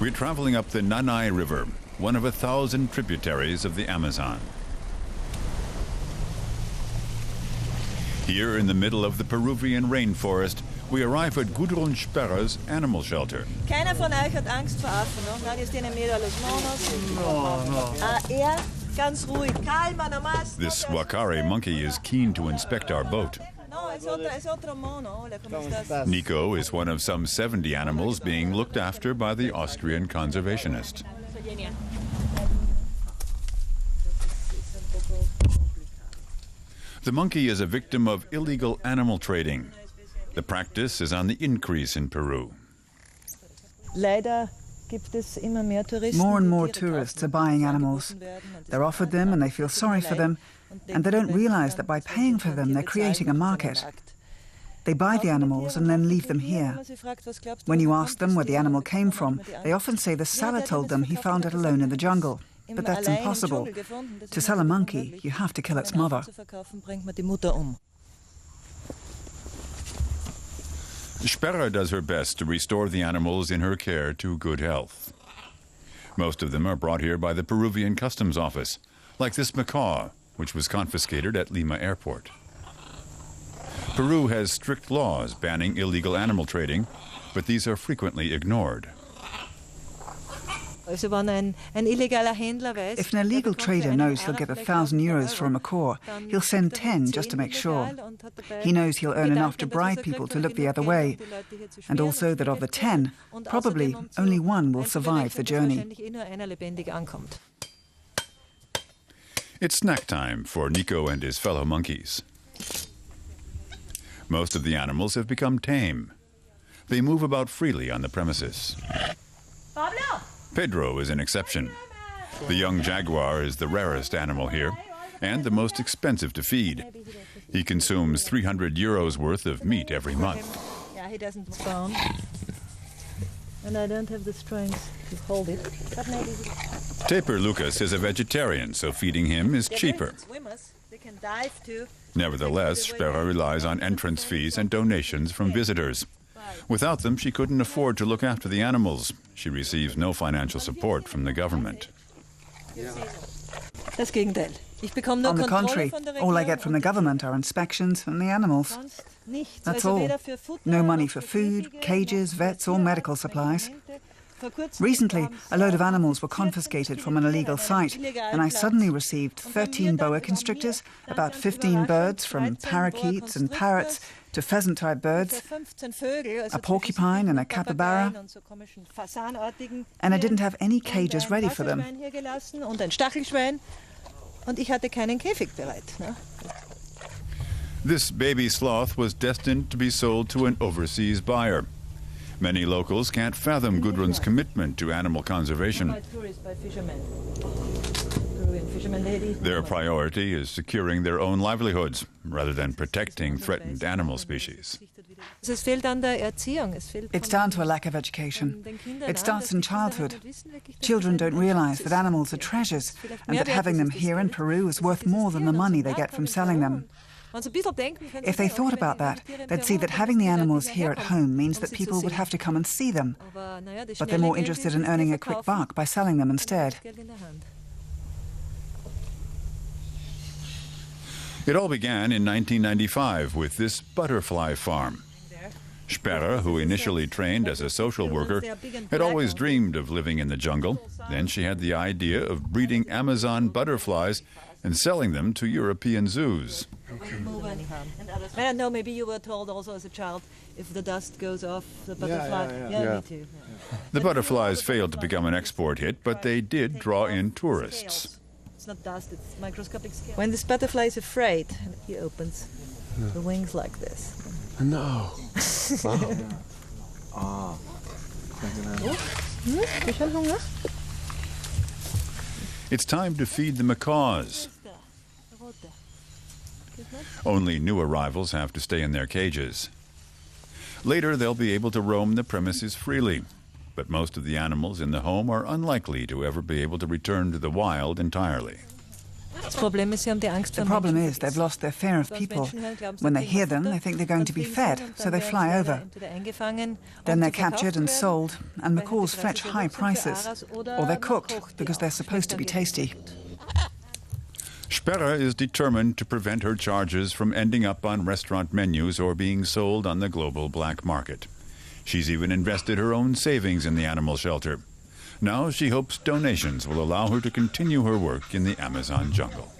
We're traveling up the Nanay River, one of 1,000 tributaries of the Amazon. Here in the middle of the Peruvian rainforest, we arrive at Gudrun Sperrer's animal shelter. Keiner von euch hat Angst vor Affen, no? Nein, die tienen miedo a los monos. No. Ganz ruhig. Calma nomás. This Wakare monkey is keen to inspect our boat. No, es otro mono. Hola, ¿cómo estás? Nico is one of some 70 animals being looked after by the Austrian conservationist. The monkey is a victim of illegal animal trading. The practice is on the increase in Peru. Leider gibt es immer mehr Touristen. More and more tourists are buying animals. They're offered them and they feel sorry for them, and they don't realize that by paying for them, they're creating a market. They buy the animals and then leave them here. When you ask them where the animal came from, they often say the seller told them he found it alone in the jungle. But that's impossible. To sell a monkey, you have to kill its mother. Sperrer does her best to restore the animals in her care to good health. Most of them are brought here by the Peruvian Customs Office, like this macaw, which was confiscated at Lima Airport. Peru has strict laws banning illegal animal trading, but these are frequently ignored. If an illegal trader knows he'll get €1,000 for a macaw, he'll send 10 just to make sure. He knows he'll earn enough to bribe people to look the other way, and also that of the 10, probably only one will survive the journey. It's snack time for Nico and his fellow monkeys. Most of the animals have become tame. They move about freely on the premises. Pablo! Pedro is an exception. The young jaguar is the rarest animal here and the most expensive to feed. He consumes €300 worth of meat every month. Yeah, he doesn't spawn. And I don't have the strength to hold it. But maybe Taper Lucas is a vegetarian, so feeding him is cheaper. they can dive too. Nevertheless, Sperrer relies on entrance fees and donations from visitors. Without them, she couldn't afford to look after the animals. She receives no financial support from the government. Das Gegenteil. On the contrary, all I get from the government are inspections and the animals. That's all. No money for food, cages, vets, or medical supplies. Recently, a load of animals were confiscated from an illegal site, and I suddenly received 13 boa constrictors, about 15 birds, from parakeets and parrots to pheasant-type birds, a porcupine and a capybara, and I didn't have any cages ready for them. This baby sloth was destined to be sold to an overseas buyer. Many locals can't fathom Gudrun's commitment to animal conservation. Their priority is securing their own livelihoods rather than protecting threatened animal species. It's down to a lack of education. It starts in childhood. Children don't realize that animals are treasures and that having them here in Peru is worth more than the money they get from selling them. If they thought about that, they'd see that having the animals here at home means that people would have to come and see them. But they're more interested in earning a quick buck by selling them instead. It all began in 1995 with this butterfly farm. Sperrer, who initially trained as a social worker, had always dreamed of living in the jungle. Then she had the idea of breeding Amazon butterflies and selling them to European zoos. I don't know, maybe you were told also as a child, if the dust goes off the butterfly. Yeah, me too. The butterflies failed to become an export hit, but they did draw in tourists. It's not dust, it's microscopic scale. When this butterfly is afraid, he opens the wings like this. No. It's time to feed the macaws. Only new arrivals have to stay in their cages. Later, they'll be able to roam the premises freely, but most of the animals in the home are unlikely to ever be able to return to the wild entirely. The problem is they've lost their fear of people. When they hear them, they think they're going to be fed, so they fly over. Then they're captured and sold, and macaws fetch high prices. Or they're cooked, because they're supposed to be tasty. Sperrer is determined to prevent her charges from ending up on restaurant menus or being sold on the global black market. She's even invested her own savings in the animal shelter. Now she hopes donations will allow her to continue her work in the Amazon jungle.